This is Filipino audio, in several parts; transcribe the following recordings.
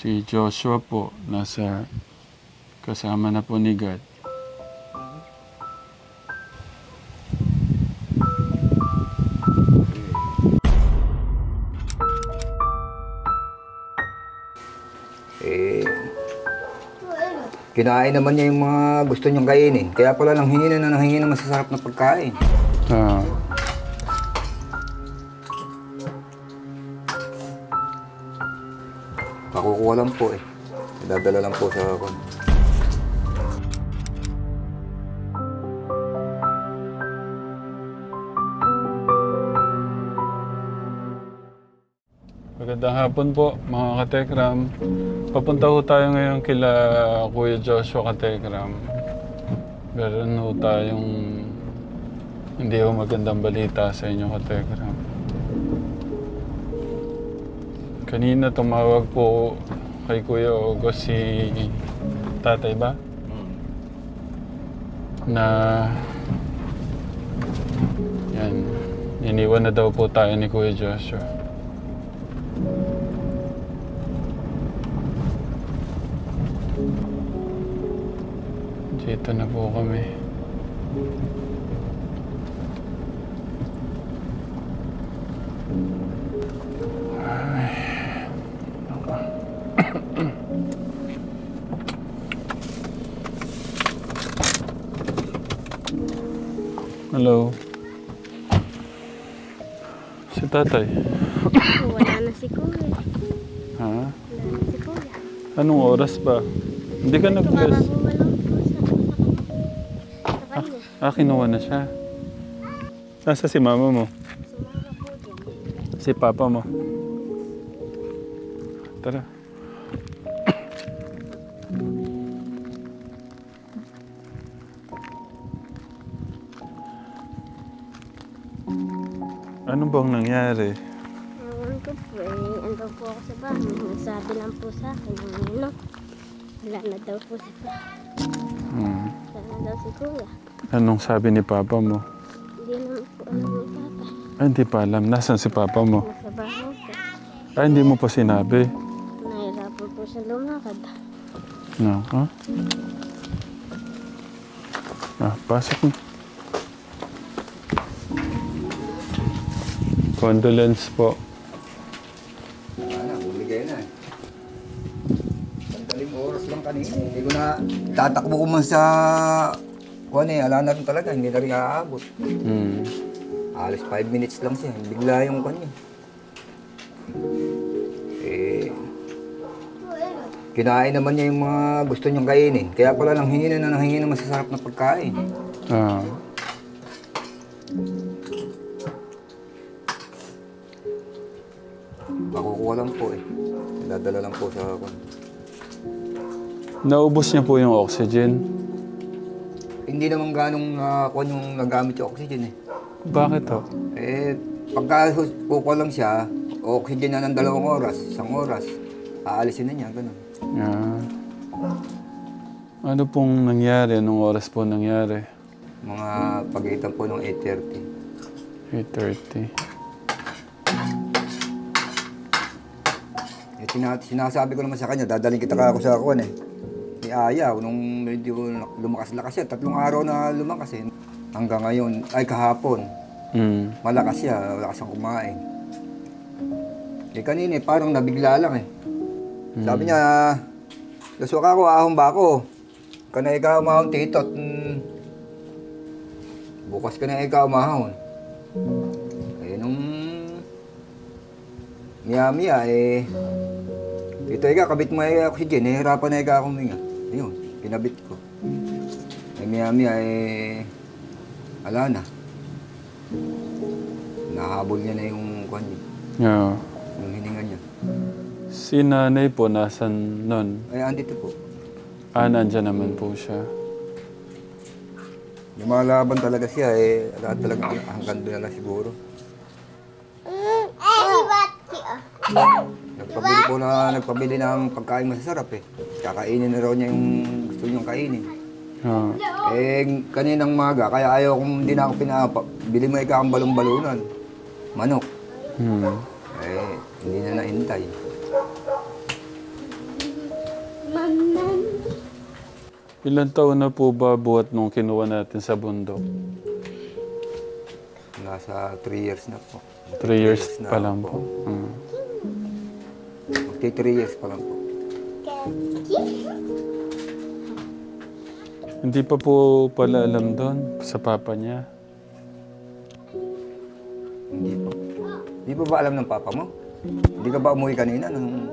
Si Joshua po, kasama na po ni God. Kinain naman niya yung mga gusto niyang kainin. Kaya pala nanghingi ng masasarap na pagkain. Ah. Pakukuha lang po eh. Dadala lang po sa ako. Magandang hapon po, mga katekram. Papunta ho tayo ngayon kila Kuya Joshua katekram. Meron ho tayong hindi ho magandang balita sa inyo katekram. Kanina tumawag po kay Kuya August si tatay ba? Na yan, iniwan na daw po tayo ni Kuya Joshua. Dito na po kami. Ay. Hello. Si tatay. Wala na si Kuya. Ha? Wala na si Kuya. Anong oras ba? Hindi ka nag-bless. Kinuha na siya. Nasa si mama mo? Si papa mo? Tara. Ano bang nangyari? Ewan ko po eh. Ando po ako sa bahay. Nagsabi lang po sa akin. Wala na daw po si Papa. Wala na daw si Kuya. Anong sabi ni papa mo? Hindi naman po alam ni Papa. Ay, hindi pa alam. Nasaan si papa mo? Nasa bahay po. Ay, hindi mo pa sinabi. Nahirapan po siya lumakad. No, ha? Pasok na. Condolence po. Bumigay na eh. Sandaling oras lang kanina. Hindi ko na tatakbo ko man sa... Kuwan eh, ala na rin talaga. Hindi na rin aabot. Alas 5 minutes lang siya. Bigla yung kanya. Kinain naman niya yung mga gusto niyang kainin. Kaya pala nanghingi ng masasarap na pagkain. Pakukuha lang po eh. Dadala lang po sa ako. Naubos niya po yung oxygen. Hindi naman ganong kung yung nagamit yung oxygen eh. Bakit to? Pagka kukuha lang siya, oxygen na ng 2 oras, 1 oras, aalisin na niya, gano'n. Ano pong nangyari? Anong oras po nangyari? Mga pagitan po ng 8:30. 8:30. Sinasabi ko naman sa kanya, dadaling kita ako sa kuwan eh. Ni Aya, nung medyo lumakas-lakas siya, 3 araw na lumakas eh. Hanggang ngayon, ay kahapon, malakas siya, malakas ang kumain. Kanina parang nabigla lang eh. Sabi niya, laswak ako, ahon ba ako? Kana ikaw umahon, titot. Bukas ka na ikaw umahon. Nung miya-miya dito ikaw, kabit mo oxygen, nahihirapan na ikaw huminga. Ayun, pinabit ko. Miya-miya ala na. Nahabol niya na yung kwan niya. Yung hininga niya. Si nanay po, nasan nun? Andito po. Nandyan naman po siya. Lumalaban talaga siya lahat talaga hanggang doon na lang siguro. Nagpabili ng pagkain masasarap eh. Kakainin na raw niya yung gusto niyang kainin. Kaninang maga, kaya ayaw kung hindi na ako bili mo ikaw ang balon-balunan. Manok. Hindi na nahintay. Ilan taon na po ba buhat nung kinuha natin sa bundok? Nasa 3 years na po. 3 years na pa lang po. Magti 3 years pa lang po. Hindi pa po pala alam doon sa papa niya. Hindi po. Hindi po ba alam ng papa mo? Hindi ka ba umuwi kanina? Nung...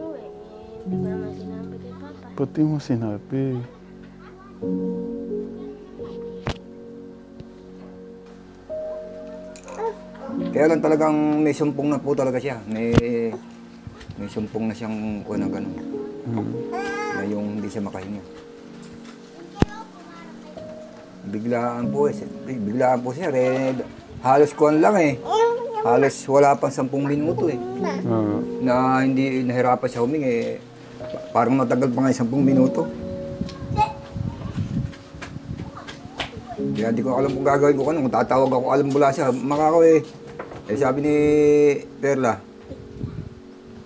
Hindi ko naman sinabi kay Papa. Pati mo sinabi. Kaya lang talagang may sumpong na po talaga siya. May sumpong na siyang kuha na gano'n. Na yung hindi siya makahinga. Biglaan po siya. Halos kuhan lang eh. Halos wala pang 10 minuto eh. Na hindi nahirapan siya humingi. Parang matagal pa nga 10 minuto. Kaya di ko alam kung gagawin ko kung tatawag ako ambulansya. Makako eh. Eh sabi ni Perla,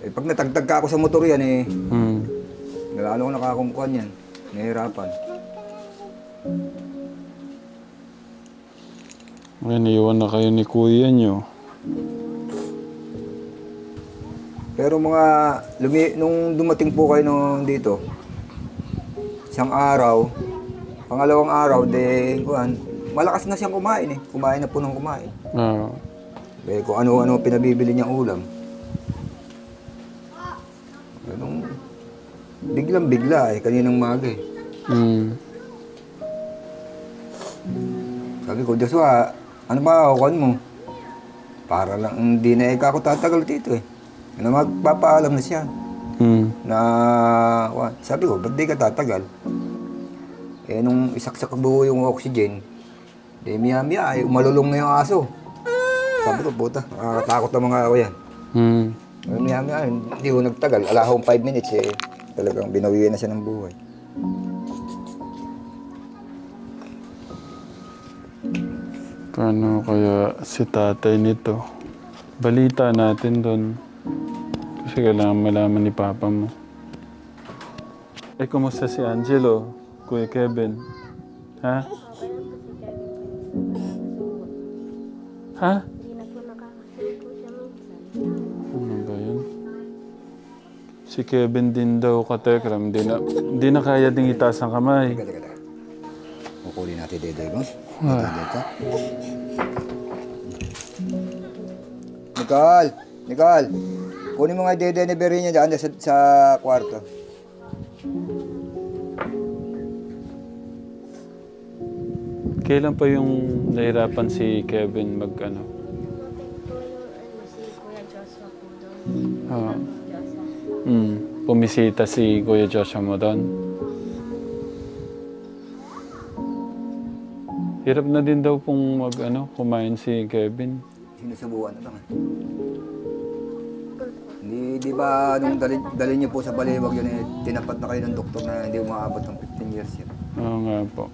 eh pag natagtag ka ako sa motor yan eh, lalo ko nakakungkuhan yan. Nahihirapan. Ngayon, iwan na kayo ni kuya nyo. Pero nung dumating po kayo dito, isang araw, pangalawang araw, malakas na siyang kumain eh. Kumain na po ng kumain. Eh, kung ano-ano pinabibili niyang ulam. Ganun, biglang-bigla eh, kaninang maga eh. Sabi ko, Joshua, ano ba kukuhan mo? Para lang, hindi na ako tatagal dito eh. Magpapaalam na siya. Sabi ko, ba't di ka tatagal? Eh, nung isaksak buo yung oxygen, maya-maya ay umalulong na yung aso. Sabi ko, puta, nakakatakot na mga ako yan. Maya-maya, hindi ko nagtagal. Alahong 5 minutes eh, talagang binawian na siya ng buhay. Paano kaya si tatay nito? Balita natin doon. Kasi kailangan malaman ni papa mo. Eh, kumusta si Angelo, Kuya Kevin? Ha? Ha? Hindi na po nakakasunod po siya minsan. Ano ba yun? Si Kevin din daw, katekram. Di na kaya ding itaas ang kamay. Teka. Kukulin natin dede mo. Nicole! Kunin mo nga dede ni Berry niya dyan sa kwarto. Kailan pa yung nahirapan si Kevin Dumating po yung si Kuya Joshua po doon. Joshua. Pumisita si Kuya Joshua mo doon. Hirap na din daw pong kumain si Kevin. Sinusubuan na lang. Di ba nung dali niyo po sa baliwag yun eh, tinapat na kayo ng doktor na hindi umaabot ng 15 years yun. Oo nga po.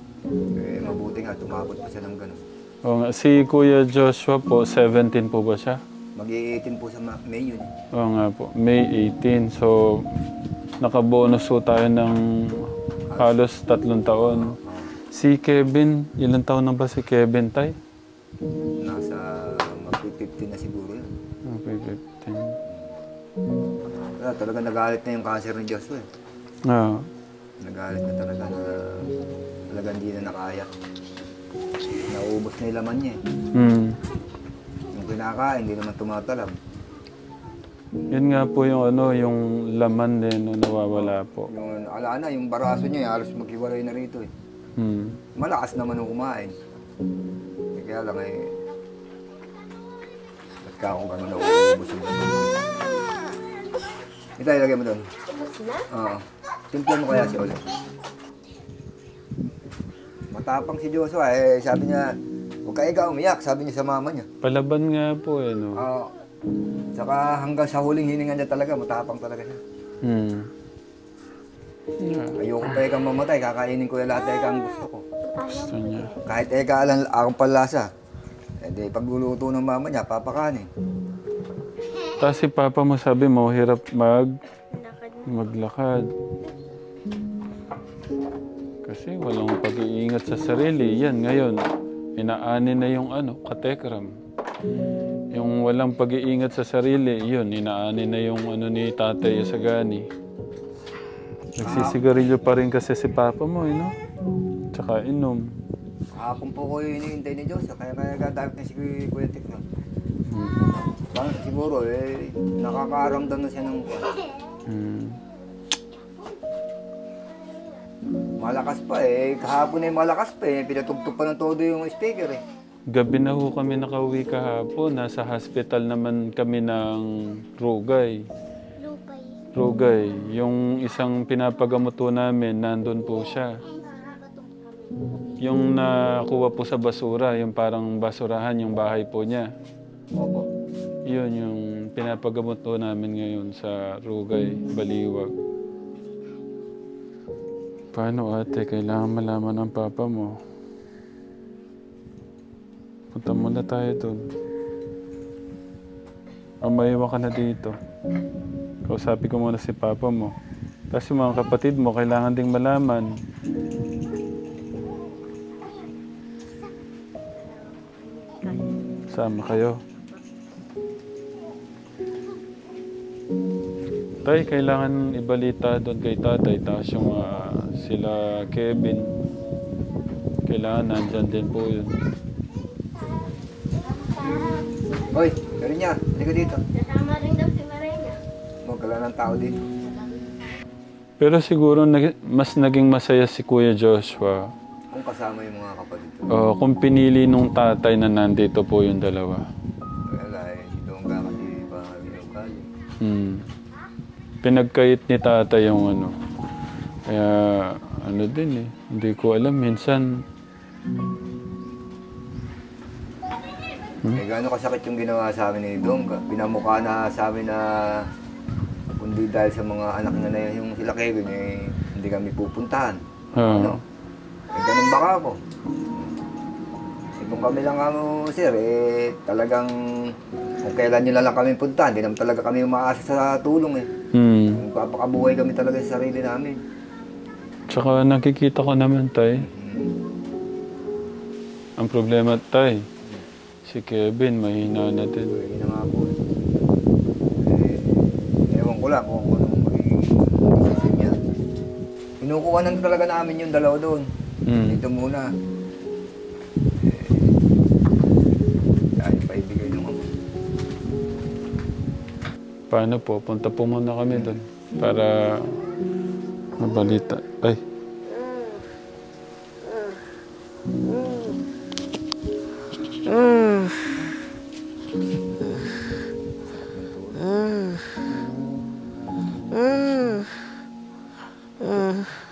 Eh, mabuti nga, tumabot pa siya ng gano'n. Oo nga. Si Kuya Joshua po, 17 po ba siya? Mag-i-18 po sa May yun eh. Oo nga po. May 18. So, nakabonus po tayo ng halos 3 taon. Si Kevin, ilang taon na ba si Kevin, tay? Nasa mag-15 na siguro yun. Okay, 15. Talaga nagalit na yung cancer ni Joshua eh. Nagalit na talaga na hindi na nakaya. Naubos na yung laman niya eh. Yung kinakain, hindi naman tumatalab. Yun nga po yung yung laman din nawawala po. Yung ala na, yung baraso niya, halos maghiwalay na rito eh. Malakas naman yung kumain. Eh, kaya lang eh, ba't ka akong gano'n nauubos yung laman? Ito, ilagay mo doon. Tapos na? Oo. Timpla mo kaya si Ole. Matapang si Joshua eh, sabi niya, huwag ka ikaw umiyak, sabi niya sa mama niya. Palaban nga po no? Oo. Saka hanggang sa huling hininga niya talaga, matapang talaga siya. Ayoko pa ikang mamatay, kakainin ko yung lahat na ikang gusto ko. Gusto niya. Kahit akong palasa, eh di pagluluto ng mama niya, papakanin. Tapos si papa mo sabi mo, hirap Lakad na. maglakad. Kasi walang pag-iingat sa sarili. Yan, ngayon, inaani na yung katekram. Yung walang pag-iingat sa sarili, yun, inaani na yung ni Tatay Isagani. Nagsisigarilyo pa rin kasi si Papa mo, no? Tsaka inom. Hapon po ko hinihintay ni Diyos, kaya gadamit na si Kuya Tekram. Siguro, nakakaramdam na siya ng malakas pa kahapon malakas pa pinatugtog pa ng todo yung speaker Gabi na ho kami nakauwi kahapon. Nasa hospital naman kami ng Rugay. Rugay. Yung isang pinapagamot po namin, nandun po siya. Yung nakuha po sa basura, yung parang basurahan, yung bahay po niya. Opo. Yun yung pinapagamot po namin ngayon sa Rugay, Baliwag. Paano ate? Kailangan malaman ng papa mo. Punta muna tayo doon. Maiwan ka na dito. Kausapin ko muna si papa mo. Tapos yung mga kapatid mo, kailangan ding malaman. Sama kayo. Tay, kailangan ibalita doon kay tatay. Tapos yung sila Kevin, kailangan nandyan din po yun. Hoy, meron niya. Halika dito. Kasama rin daw si Marena. Magkala ng tao dito. Pero siguro mas naging masaya si Kuya Joshua. Kung kasama yung mga kapatid ko. Kung pinili nung tatay na nandito po yung dalawa. Wala ito ang kasi yung kali. Pinagkait ni tatay yung Kaya din hindi ko alam minsan. Gano'n kasakit yung ginawa sa amin ni Dong. Pinamukha na sa amin na kundi dahil sa mga anak na yung sila Kevin, hindi kami pupuntahan. Ganun baka ako. Kung kami lang sir, talagang kung kailan nyo lang kami puntahan, hindi naman talaga kami umaasa sa tulong Papakabuhay kami talaga sa sarili namin. Tsaka nakikita ko naman, tay. Ang problema, tay, si Kevin, mahina na din. Mahina nga po. Ewan ko lang kung anong magiging decision niya. Kinukuha na talaga namin yung dalawa doon. Dito muna. Dahil paibigay naman. Paano po? Punta po muna kami doon para mabalita. Ay.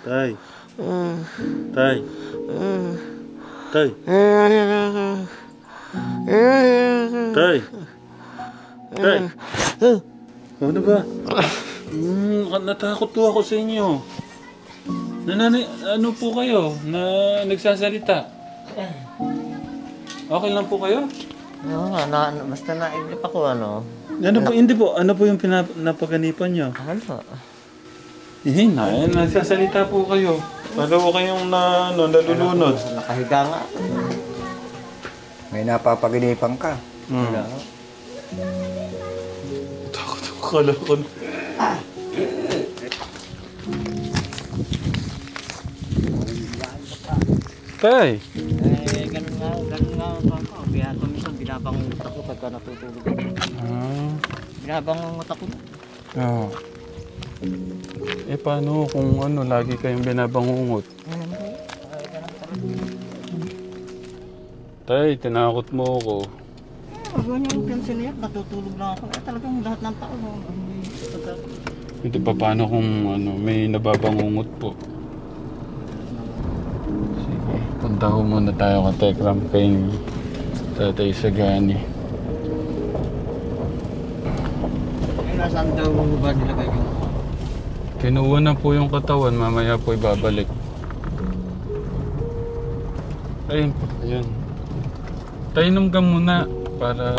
Tay. Tay. Tay. Tay. Tay. Ano ba? Natakot po ako sa inyo. Ano po kayo na nagsasalita? Okay lang po kayo? Oo nga, basta naidlip ako Ano po, hindi po. Ano po yung napaganipan nyo? Ano? Nagsasalita po kayo. Para po kayong nalulunod. Nakahiga nga. May napapaginipan ka. Takot ako. Kala ko. Tay! Ganun nga ako. Kaya minsan binabangungot ako pagka natutulog ako. Binabangungot ako. Paano kung lagi kayong binabangungot? Tay, tinakot mo ako. Ganyan yung pinsin niya, natutulog lang ako. Talagang lahat ng tao. Hindi pa paano kung may nababangungot po. Sige, punta ko muna tayo ka Tekram kay Tatay Isagani. Nasaan daw ba nilagay yung Kinuha na po yung katawan, mamaya po ibabalik. Ayun po, ayun. Tainom ka muna para...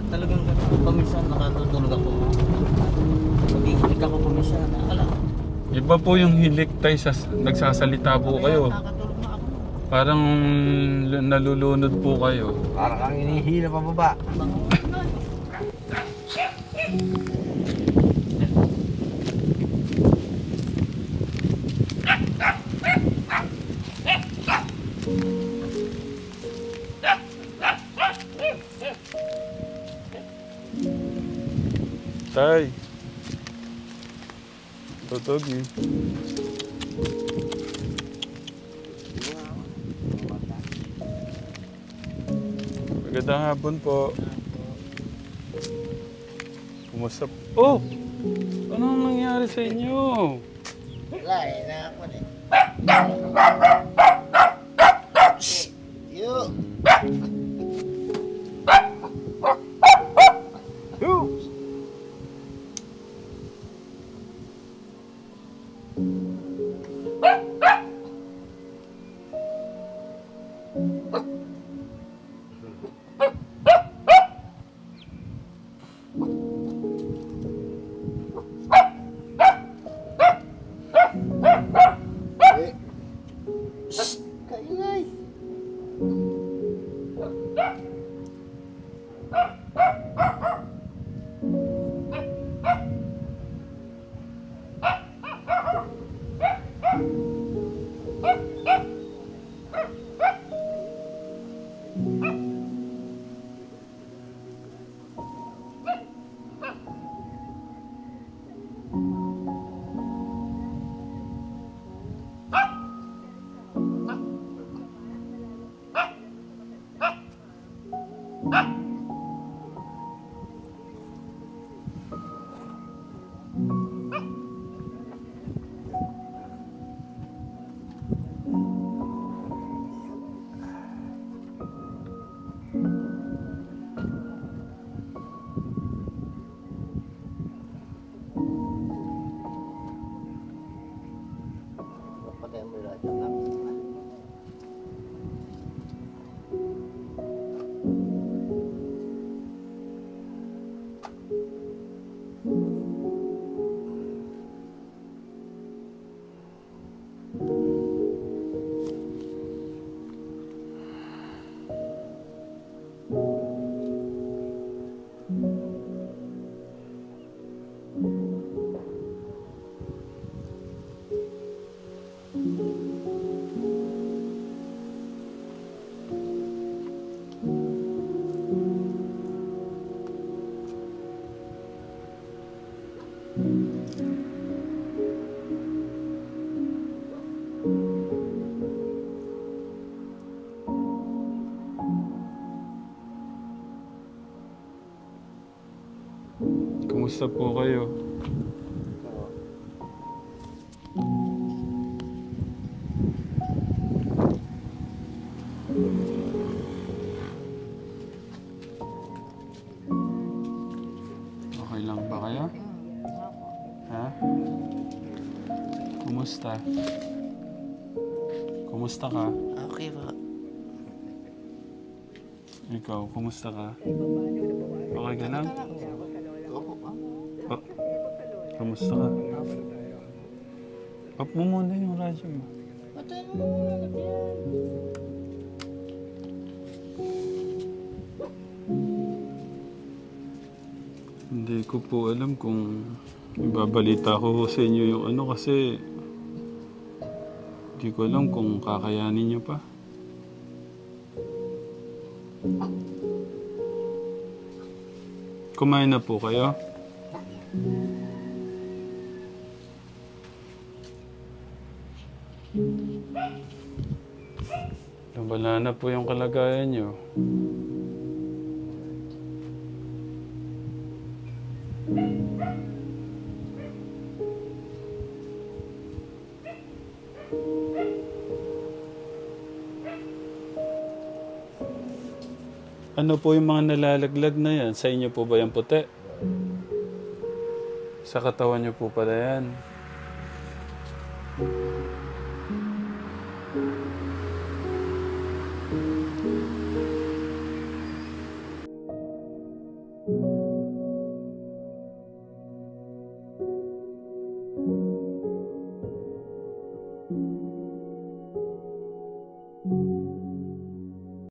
Talagang paminsan nakatutulog ako. Pag-iinig ako paminsan, Iba po yung hilik tayo sa nagsasalita po kayo. Nakakatulog na ako. Parang nalulunod po kayo. Parang kang inihila pa baba. Tay. Totogi. Magandang hapon po. Kumusta po? Oh! Anong nangyari sa inyo? Wala eh, nakakon eh. Yo! Kaingay! Patay mo yung radyo lang. Kumusta po kayo? Okay lang ba kayo? Ha? Kumusta? Kumusta ka? Okay ba? Ikaw, kumusta ka? Okay ka lang? Opo pa. Oh, kamusta ka? Up mo muna yung radyo mo. Patay mo muna yan. Hindi ko po alam kung ibabalita ko sa inyo yung ano kasi hindi ko alam kung kakayanin nyo pa. Kumain na po kayo? Wala na po yung kalagayan nyo. Ano po yung mga nalalaglag na yan? Sa inyo po ba yung puti? Sa katawan nyo po pala yan.